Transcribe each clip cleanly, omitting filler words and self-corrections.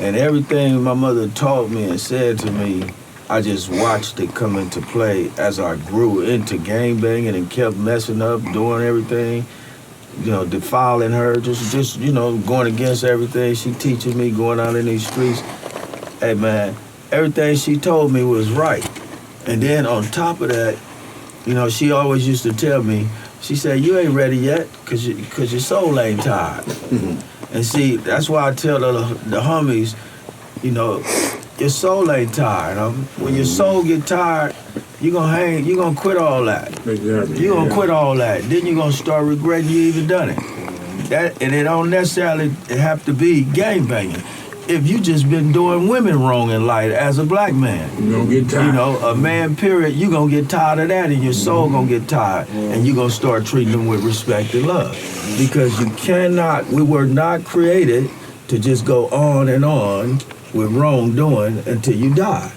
And everything my mother taught me and said to me, I just watched it come into play as I grew into gangbanging and kept messing up, doing everything, defiling her, just going against everything she teaching me, going out in these streets. Hey, man, everything she told me was right. And then on top of that, she always used to tell me, she said, you ain't ready yet because your soul ain't tired. And see, that's why I tell the homies, your soul ain't tired. When your soul get tired, you're gonna quit all that. Exactly. You're gonna quit all that. Then you're gonna start regretting you even done it. And it don't necessarily have to be gangbanging. If you just been doing women wrong in life as a black man, you're gonna get tired. A man, period, you're gonna get tired of that, and your soul gonna get tired, and you're gonna start treating them with respect and love. Because we were not created to just go on and on with wrongdoing until you die.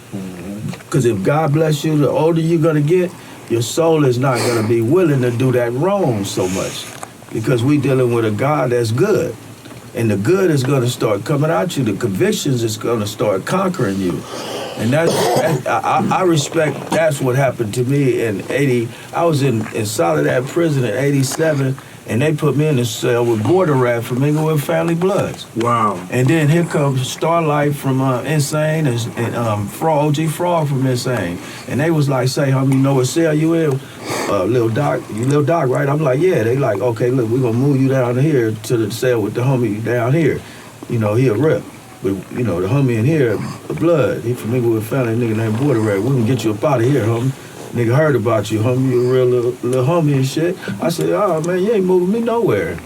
Because if God bless you, the older you're gonna get, your soul is not gonna be willing to do that wrong so much. Because we dealing with a God that's good. And the good is going to start coming at you. The convictions is going to start conquering you. And I respect, that's what happened to me in 80. I was in Soledad prison in 87, and they put me in a cell with border rat for mingling with family bloods. Wow. And then here comes Starlight from Insane and OG Frog from Insane. And they was like, say, homie, you know what cell you in? Lil Doc, right? I'm like, yeah. They like, okay, look, we're going to move you down here to the cell with the homie down here. He a rip. But, the homie in here, the blood, he familiar with a family nigga named Border Rat. We can get you up out of here, homie. Nigga heard about you, homie. You a real little homie and shit. I said, oh, man, you ain't moving me nowhere.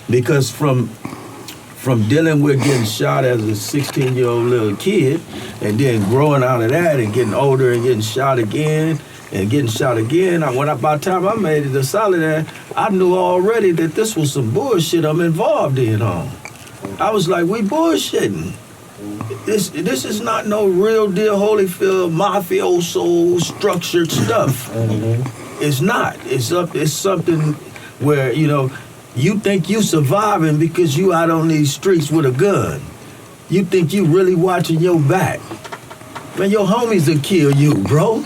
Because from dealing with getting shot as a 16-year-old little kid and then growing out of that and getting older and getting shot again, by the time I made it to Soledad, I knew already that this was some bullshit I'm involved in on. I was like, we bullshitting. This is not no real deal Holyfield mafioso structured stuff. It's not. It's something where, you think you surviving because you out on these streets with a gun. You think you really watching your back. Man, your homies will kill you, bro.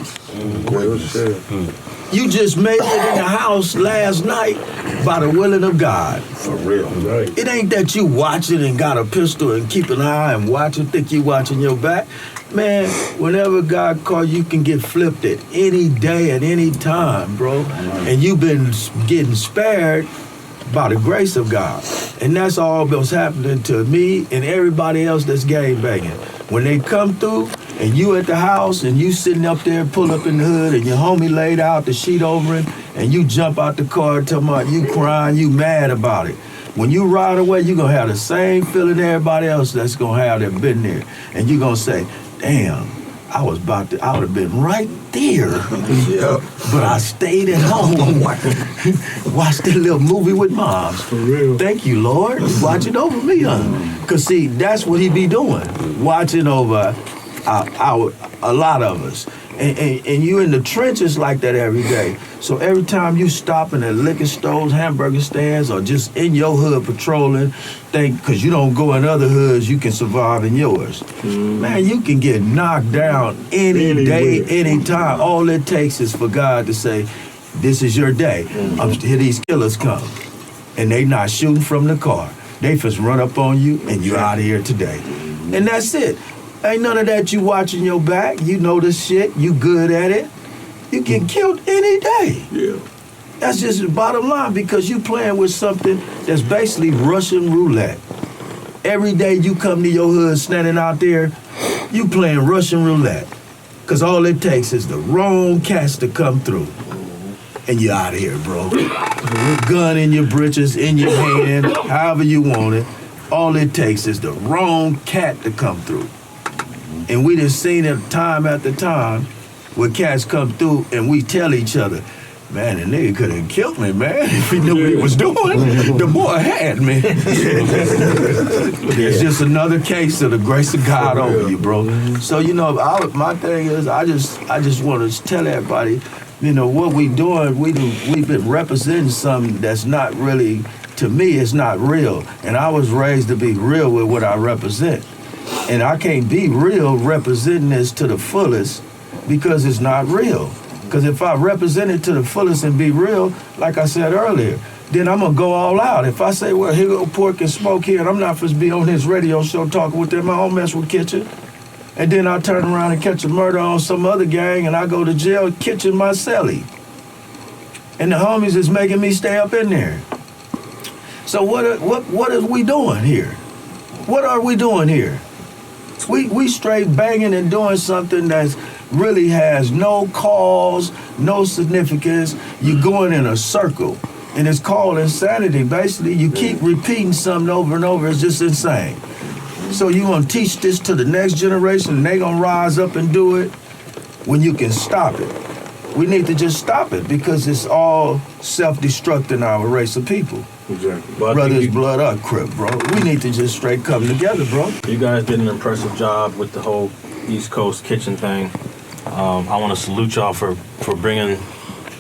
You just made it in the house last night by the willing of God. For real. Right. It ain't that you watching and got a pistol and keep an eye and watching, think you watching your back. Man, whenever God calls, you can get flipped at any day, at any time, bro. And you've been getting spared by the grace of God. And that's all that's happening to me and everybody else that's gangbanging. When they come through and you at the house and you sitting up there, pull up in the hood and your homie laid out the sheet over him and you jump out the car talking about you crying, you mad about it. When you ride away, you're going to have the same feeling everybody else that's going to have that been there. And you're going to say, damn, I would have been right there. Yeah. But I stayed at home. Watched that little movie with moms. For real. Thank you, Lord. Watching over me, huh? Because, see, that's what he be doing. Watching over a lot of us. And you in the trenches like that every day. So every time you stopping at liquor stores, hamburger stands, or just in your hood patrolling, because you don't go in other hoods, you can survive in yours. Man, you can get knocked down any day, any time. All it takes is for God to say, this is your day. Here these killers come. And they not shooting from the car. They just run up on you and you out of here today. And that's it. Ain't none of that you watching your back. You know the shit. You good at it. You get killed any day. Yeah. That's just the bottom line because you playing with something that's basically Russian roulette. Every day you come to your hood standing out there, you playing Russian roulette. Because all it takes is the wrong cats to come through. And you out of here, bro. Gun in your britches, in your hand, however you want it. All it takes is the wrong cat to come through. And we done seen it time after time where cats come through and we tell each other, man, the nigga could have killed me, man, if he knew what he was doing. The boy had me. It's just another case of the grace of God over you, bro. So, my thing is, I just want to tell everybody, what we doing, we've been representing something that's not really, to me, it's not real. And I was raised to be real with what I represent. And I can't be real representing this to the fullest because it's not real. Because if I represent it to the fullest and be real, like I said earlier, then I'm going to go all out. If I say, well, here go Pork and Smoke here, and I'm not supposed to be on his radio show talking with them, I don't mess with Kitchen. And then I turn around and catch a murder on some other gang, and I go to jail, Kitchen my cellie. And the homies is making me stay up in there. So what are we doing here? What are we doing here? We straight banging and doing something that's really has no cause, no significance. You're going in a circle. And it's called insanity. Basically, you keep repeating something over and over. It's just insane. So you gonna teach this to the next generation and they gonna rise up and do it when you can stop it. We need to just stop it because it's all self-destructing our race of people. Exactly. Well, Brothers, blood up, Crip, bro. We need to just straight come together, bro. You guys did an impressive job with the whole East Coast kitchen thing. I want to salute y'all for bringing,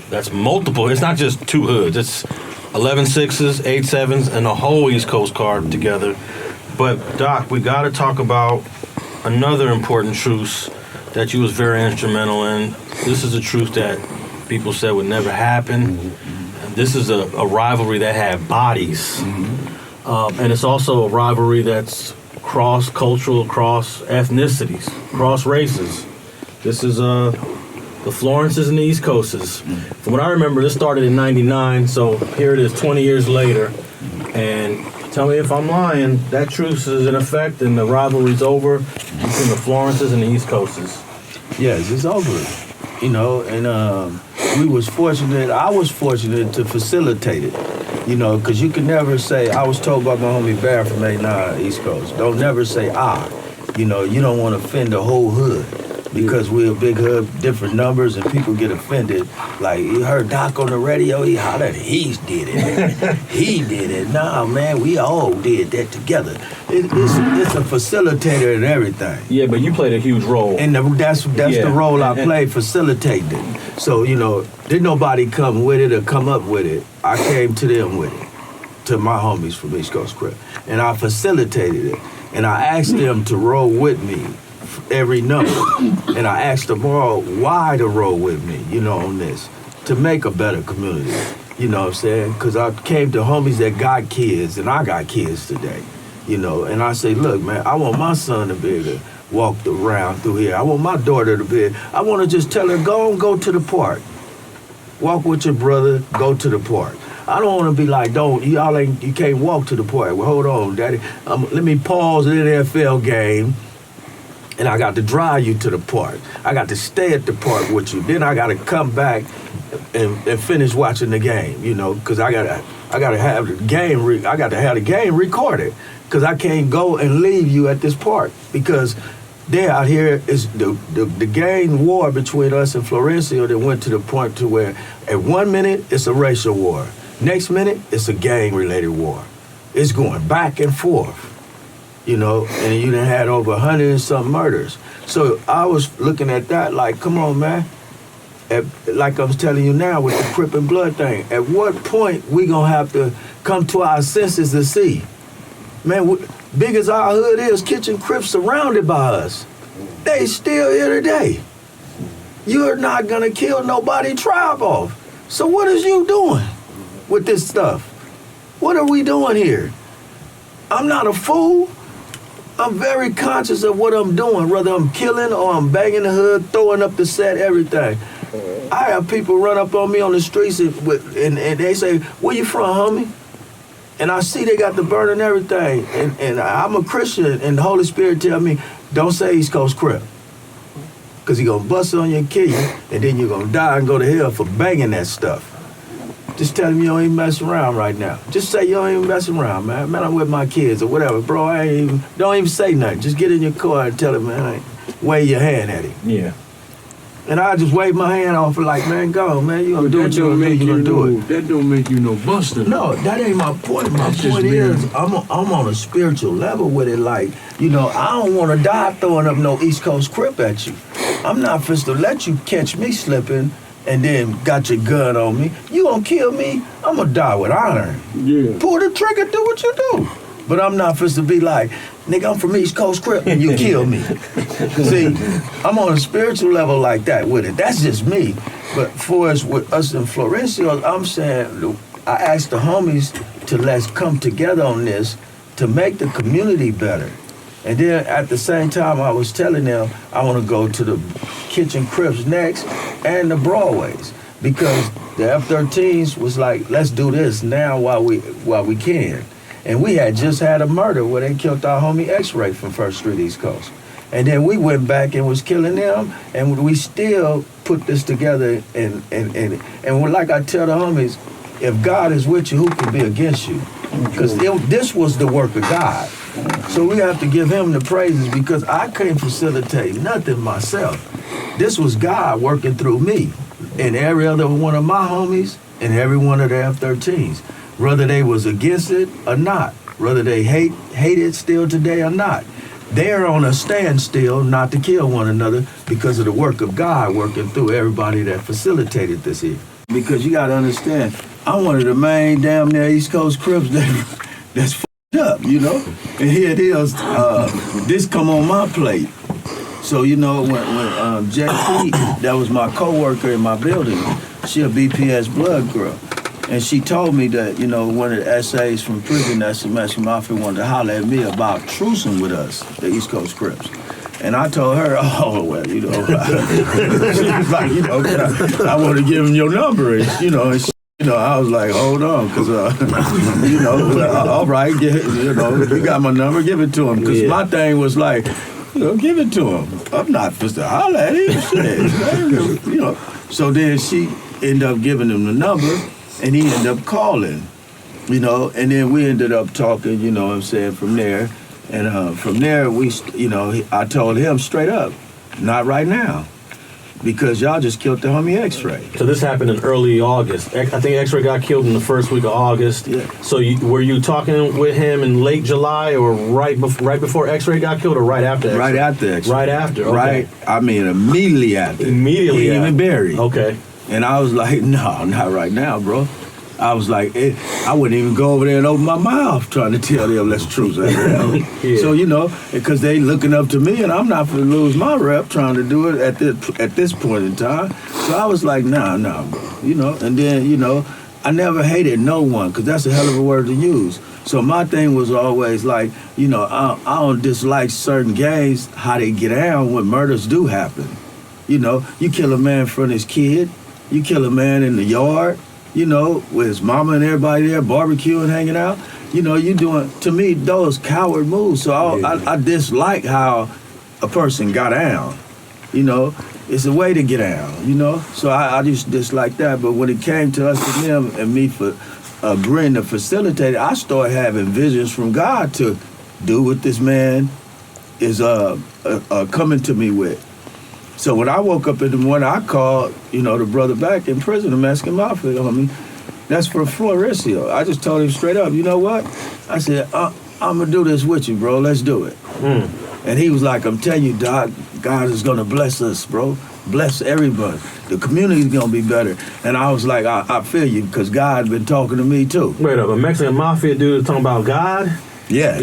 that's multiple, it's not just two hoods, it's 11 6s, 8 7s, and a whole East Coast card together. But Doc, we got to talk about another important truth that you was very instrumental in. This is a truth that people said would never happen. This is a rivalry that had bodies. And it's also a rivalry that's cross-cultural, cross-ethnicities, cross-races. This is the Florences and the East Coasters. From what I remember, this started in 99, so here it is 20 years later. And tell me if I'm lying, that truce is in effect and the rivalry's over between the Florences and the East Coasters. Yes, it's over. You know, and I was fortunate to facilitate it. You know, because you can never say, I was told by my homie Bear from 89 East Coast, don't never say I. You know, you don't want to offend the whole hood. Because we're a big hood, different numbers, and people get offended. Like, you heard Doc on the radio, he hollered, he did it. He did it. Nah, man, we all did that together. It's a facilitator and everything. Yeah, but you played a huge role. And that's the role I played, facilitating it. So, you know, didn't nobody come with it or come up with it. I came to them with it, to my homies from East Coast Crip. And I facilitated it. And I asked them to roll with me every number. And I asked them all why to roll with me, you know, on this, to make a better community. You know what I'm saying? Because I came to homies that got kids, and I got kids today, you know. And I say, look, man, I want my son to be able to walk around through here. I want my daughter to be able, I want to just tell her, go to the park. Walk with your brother, go to the park. I don't want to be like, you can't walk to the park. Well, hold on, Daddy. Let me pause the NFL game. And I got to drive you to the park. I got to stay at the park with you. Then I got to come back and finish watching the game, you know, because I got to have the game. I got to have the game recorded because I can't go and leave you at this park because they out here is the gang war between us and Florencio that went to the point to where at 1 minute it's a racial war, next minute it's a gang-related war. It's going back and forth. You know, and you done had over 100 and some murders. So I was looking at that like, come on, man. Like I was telling you now with the Crip and Blood thing, at what point we gonna have to come to our senses to see? Man, big as our hood is, Kitchen Crips surrounded by us. They still here today. You're not gonna kill nobody tribe off. So what is you doing with this stuff? What are we doing here? I'm not a fool. I'm very conscious of what I'm doing, whether I'm killing or I'm banging the hood, throwing up the set, everything. I have people run up on me on the streets and they say, where you from, homie? And I see they got the burn and everything. And I'm a Christian, and the Holy Spirit tell me, don't say East Coast Crip. Because he going to bust on you and kill you, and then you're going to die and go to hell for banging that stuff. Just tell him you don't even mess around right now. Just say you don't even mess around, man. Man, I'm with my kids or whatever. Bro, don't even say nothing. Just get in your car and tell him, man, wave your hand at him. Yeah. And I just wave my hand off and like, man, go, man. You gonna do what you gonna do, you gonna do it. That don't make you no buster. No, that ain't my point. My point is, I'm on a spiritual level with it. Like, you know, I don't want to die throwing up no East Coast Crip at you. I'm not supposed to let you catch me slipping and then got your gun on me. You gonna kill me, I'm gonna die with honor. Yeah. Pull the trigger, do what you do. But I'm not supposed to be like, nigga, I'm from East Coast Crip, and you kill me. See, I'm on a spiritual level like that with it. That's just me. But for us, with us in Florencio, I'm saying, I asked the homies to let's come together on this to make the community better. And then at the same time, I was telling them I want to go to the Kitchen Crips next and the Broadways, because the F-13s was like, let's do this now while we can. And we had just had a murder where they killed our homie X-Ray from First Street East Coast. And then we went back and was killing them, and we still put this together. And like I tell the homies, if God is with you, who can be against you? Because this was the work of God. So we have to give him the praises, because I couldn't facilitate nothing myself. This was God working through me and every other one of my homies and every one of the F-13s. Whether they was against it or not, whether they hate it still today or not. They're on a standstill not to kill one another because of the work of God working through everybody that facilitated this here. Because you gotta understand, I'm one of the main damn near East Coast Crips that's f***ed up, you know? And here it is, this come on my plate. So, you know, when JP, that was my coworker in my building, she a BPS blood girl. And she told me that, you know, one of the essays from prison that some Mexican Mafia wanted to holler at me about trucing with us, the East Coast Crips. And I told her, oh, well, you know, she was like, you know, I want to give him your number. And, you know, I was like, hold on, because, you know, all right, you know, you got my number, give it to him. Because my thing was like, you know, give it to him. I'm not supposed to holler at him, shit. You know. So then she ended up giving him the number. And he ended up calling, you know, and then we ended up talking, you know what I'm saying, from there. And from there, I told him straight up, not right now, because y'all just killed the homie X-Ray. So this happened in early August. I think X-Ray got killed in the first week of August. Yeah. So were you talking with him in late July or right before X-Ray got killed, or right after X-Ray? Right after X-Ray. Right after, okay. Right, I mean, immediately after. Immediately he after. even buried. Okay. And I was like, no, not right now, bro. I was like, I wouldn't even go over there and open my mouth trying to tell them that's true. Yeah. So, you know, because they looking up to me, and I'm not going to lose my rep trying to do it at this point in time. So I was like, nah, bro. You know, and then, you know, I never hated no one, because that's a hell of a word to use. So my thing was always like, you know, I don't dislike certain gangs, how they get down when murders do happen. You know, you kill a man in front of his kid. You kill a man in the yard, you know, with his mama and everybody there barbecuing, hanging out. You know, you doing, to me, those coward moves. So I dislike how a person got down. You know, it's a way to get down, you know. So I just dislike that. But when it came to us and them and me for agreeing to facilitate it, I started having visions from God to do what this man is coming to me with. So when I woke up in the morning, I called, you know, the brother back in prison, the Mexican Mafia, homie. That's from Florencio. I just told him straight up, you know what? I said, I'm going to do this with you, bro. Let's do it. And he was like, I'm telling you, Doc, God is going to bless us, bro. Bless everybody. The community's going to be better. And I was like, I feel you, because God been talking to me, too. Wait up, a Mexican Mafia dude talking about God? Yeah.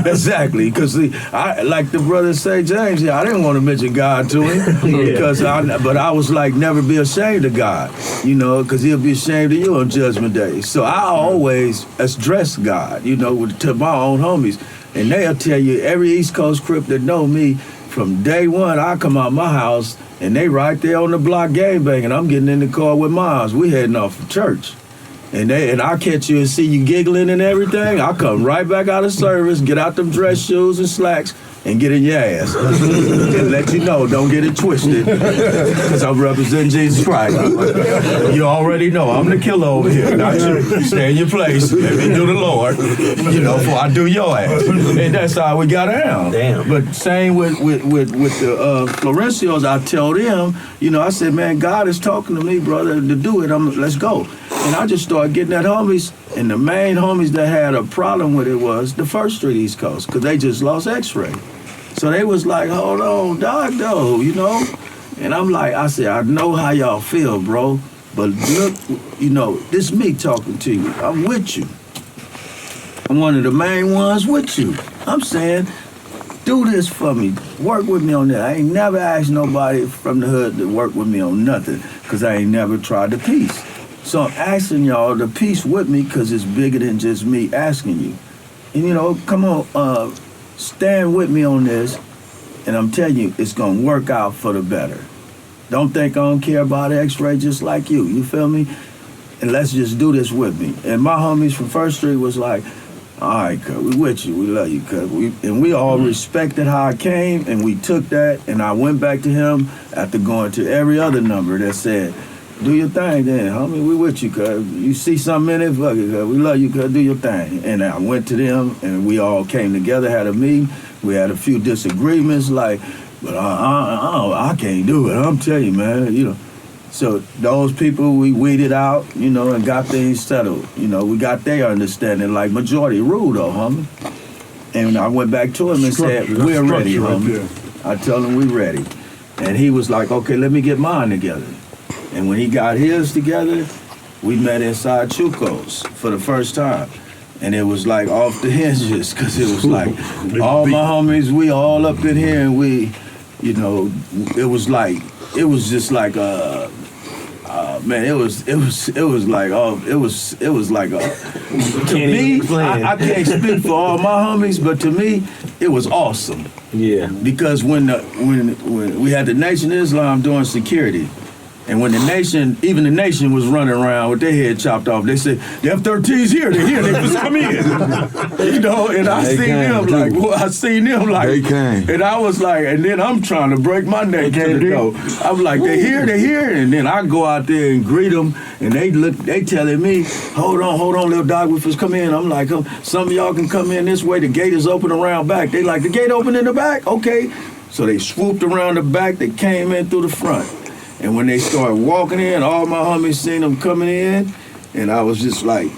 Exactly. Because like the brother say, James, I didn't want to mention God to him, but I was like, never be ashamed of God, you know, because he'll be ashamed of you on Judgment Day. So I always address God, you know, to my own homies, and they'll tell you, every East Coast Crip that know me, from day one, I come out my house and they right there on the block gangbanging. I'm getting in the car with moms. We heading off for church. And I catch you and see you giggling and everything, I come right back out of service, get out them dress shoes and slacks, and get in your ass. And let you know, don't get it twisted, because I'm representing Jesus Christ. You already know, I'm the killer over here, not you. Stay in your place, let me do the Lord, you know, before I do your ass. And that's how we got down. Damn. But same with the Florencios, I told him, you know, I said, man, God is talking to me, brother, to do it, let's go. And I just started getting at homies, and the main homies that had a problem with it was the First Street East Coast, because they just lost X-Ray. So they was like, hold on, Doc, though, you know? And I'm like, I said, I know how y'all feel, bro, but look, you know, this is me talking to you. I'm with you. I'm one of the main ones with you. I'm saying, do this for me. Work with me on that. I ain't never asked nobody from the hood to work with me on nothing because I ain't never tried the piece. So I'm asking y'all to piece with me because it's bigger than just me asking you. And, you know, come on, stand with me on this, and I'm telling you, it's going to work out for the better. Don't think I don't care about X-Ray just like you. You feel me? And let's just do this with me. And my homies from First Street was like, all right, cuz, we with you. We love you, cuz. We all respected how I came, and we took that, and I went back to him after going to every other number that said, do your thing then, homie. We with you, cuz. You see something in it, fuck it, cuz. We love you, cuz. Do your thing. And I went to them, and we all came together, had a meeting. We had a few disagreements, like, but I can't do it. I'm telling you, man, you know. So those people we weeded out, you know, and got things settled. You know, we got their understanding, like majority rule though, homie. And I went back to him and said, we're ready, homie. I told him we ready. And he was like, okay, let me get mine together. And when he got his together, we met inside Chuco's for the first time. And it was like off the hinges, because it was like all my homies, we all up in here, and we, you know, it was just like man, it was like to me, I can't speak for all my homies, but to me, it was awesome. Yeah. Because when we had the Nation of Islam doing security, and when even the nation was running around with their head chopped off, they said, the F-13's here, they're here, they just come in. You know, and I seen them like, they came. And I was like, and then I'm trying to break my neck to the door. I'm like, they're here, and then I go out there and greet them, and they telling me, hold on, Lil Doc, we first come in. I'm like, some of y'all can come in this way, the gate is open around back. They like, the gate open in the back? Okay. So they swooped around the back, they came in through the front. And when they started walking in, all my homies seen them coming in, and I was just like,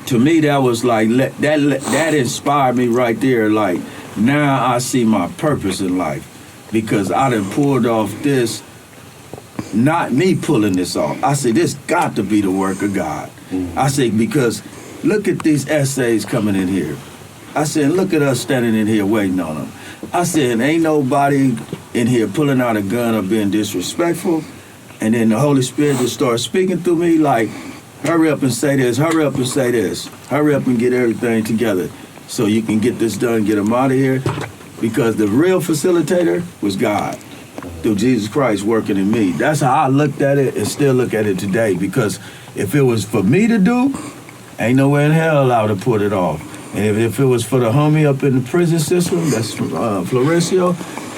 to me, that was like, that inspired me right there. Like, now I see my purpose in life, because I done pulled off this, not me pulling this off. I said, this got to be the work of God. I said, because look at these essays coming in here. I said, look at us standing in here waiting on them. I said, ain't nobody in here pulling out a gun or being disrespectful. And then the Holy Spirit just started speaking through me like, hurry up and say this, hurry up and say this, hurry up and get everything together so you can get this done, get them out of here. Because the real facilitator was God through Jesus Christ working in me. That's how I looked at it and still look at it today. Because if it was for me to do, ain't nowhere in hell I would have put it off. And if it was for the homie up in the prison system, that's from Florencio,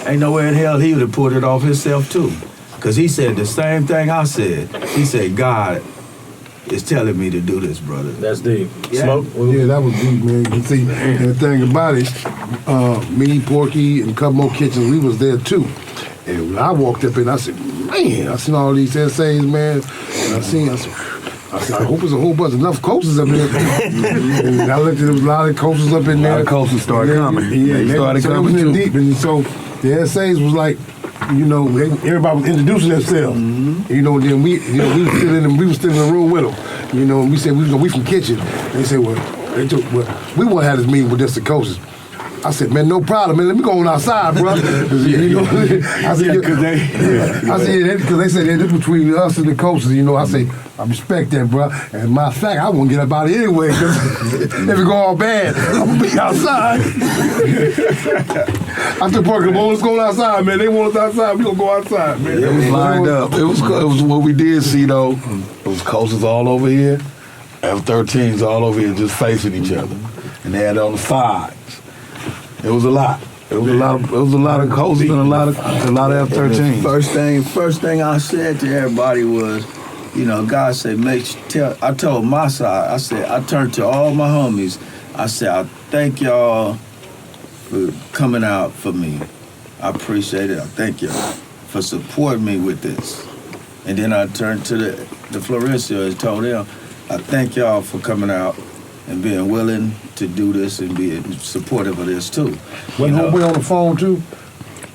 ain't nowhere in hell he would have put it off himself too. Because he said the same thing I said. He said, God is telling me to do this, brother. That's deep. Yeah. Smoke? Yeah, that was deep, man. You see, and the thing about it, me, Porky, and a couple more kitchens, we was there too. And when I walked up in, I said, man, I seen all these essays, man. And I said, I hope there's a whole bunch, enough coaches up there. And I looked at there was a lot of coaches up in there. A lot of coaches started coming. Yeah, they started coming it was too. deep. And so the essays was like, you know, everybody was introducing themselves. Mm-hmm. You know, then we were still in the room with them. You know, and we said we from kitchen. They said, well, we want to have this meeting with just the coaches. I said, man, no problem, man. Let me go on outside, bro. You know, I said, because they said it's between us and the coaches. You know, I say, I respect that, bro. And matter of fact, I won't get up out of here anyway, because if it go all bad, I'm gonna be outside. I said, Parker, well, let's go outside, man. They want us outside. We gonna go outside, man. It was lined up. It was what we did see though. It was coaches all over here, F-13s all over here, just facing each other, and they had it on the sides. It was a lot. It was a lot of coaches and a lot of F-13s. First thing I said to everybody was, you know, God said, I told my side, I said, I turned to all my homies. I said, I thank y'all for coming out for me. I appreciate it. I thank y'all for supporting me with this. And then I turned to the Florencio and told them, I thank y'all for coming out and being willing to do this and being supportive of this too. Was homeboy on the phone too?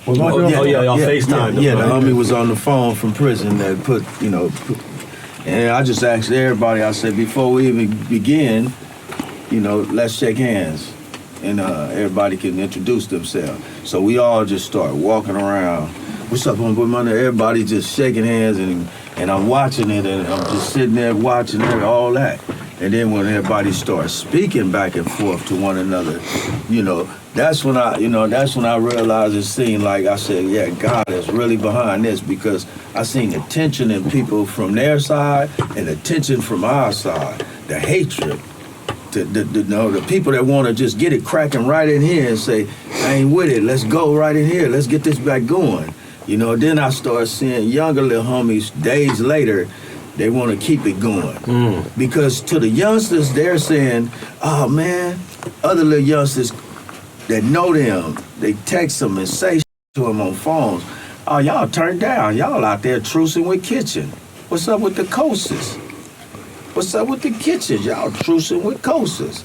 On FaceTime. Yeah, the homie was on the phone from prison that and I just asked everybody, I said, before we even begin, you know, let's shake hands. and everybody can introduce themselves. So we all just start walking around. What's up, homeboy? Money? Everybody just shaking hands, and I'm watching it, and I'm just sitting there watching it, all that. And then when everybody starts speaking back and forth to one another, that's when I realized it seemed like I said, yeah, God is really behind this, because I seen the tension in people from their side and the tension from our side, the hatred. The people that want to just get it cracking right in here and say, I ain't with it, let's go right in here, let's get this back going. Then I start seeing younger little homies days later, they want to keep it going. Because to the youngsters, they're saying, oh man, other little youngsters that know them, they text them and say to them on phones, oh, y'all turned down, y'all out there trucing with Kitchen. What's up with the coasters? What's up with the Kitchens? Y'all trucing with coasters.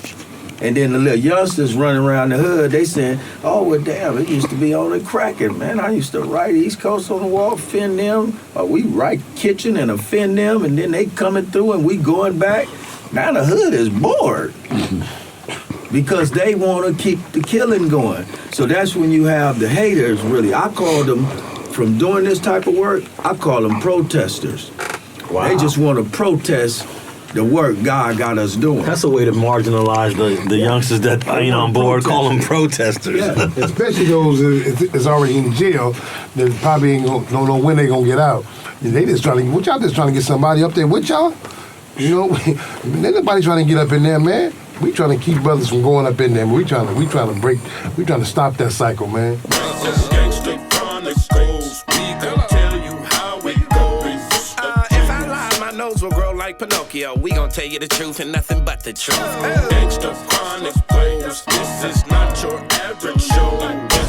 And then the little youngsters running around the hood, they saying, oh, well, damn, it used to be on the cracking, man. I used to write East Coast on the wall, offend them. Or we write Kitchen and offend them, and then they coming through and we going back. Now the hood is bored because they want to keep the killing going. So that's when you have the haters, really. I call them, from doing this type of work, I call them protesters. Wow. They just want to protest the work God got us doing. That's a way to marginalize the youngsters that ain't on board. Call them protesters. Yeah, especially those that's already in jail that probably don't know when they gonna get out. And they just trying to get somebody up there with y'all. Ain't nobody trying to get up in there, man. We trying to keep brothers from going up in there. We trying to stop that cycle, man. Gangster Chronicles, we gon' tell you how it goes. If I lie, my nose will grow like Pinocchio. We gon' tell you the truth and nothing but the truth. Gangster Chronicles, this is not your average show.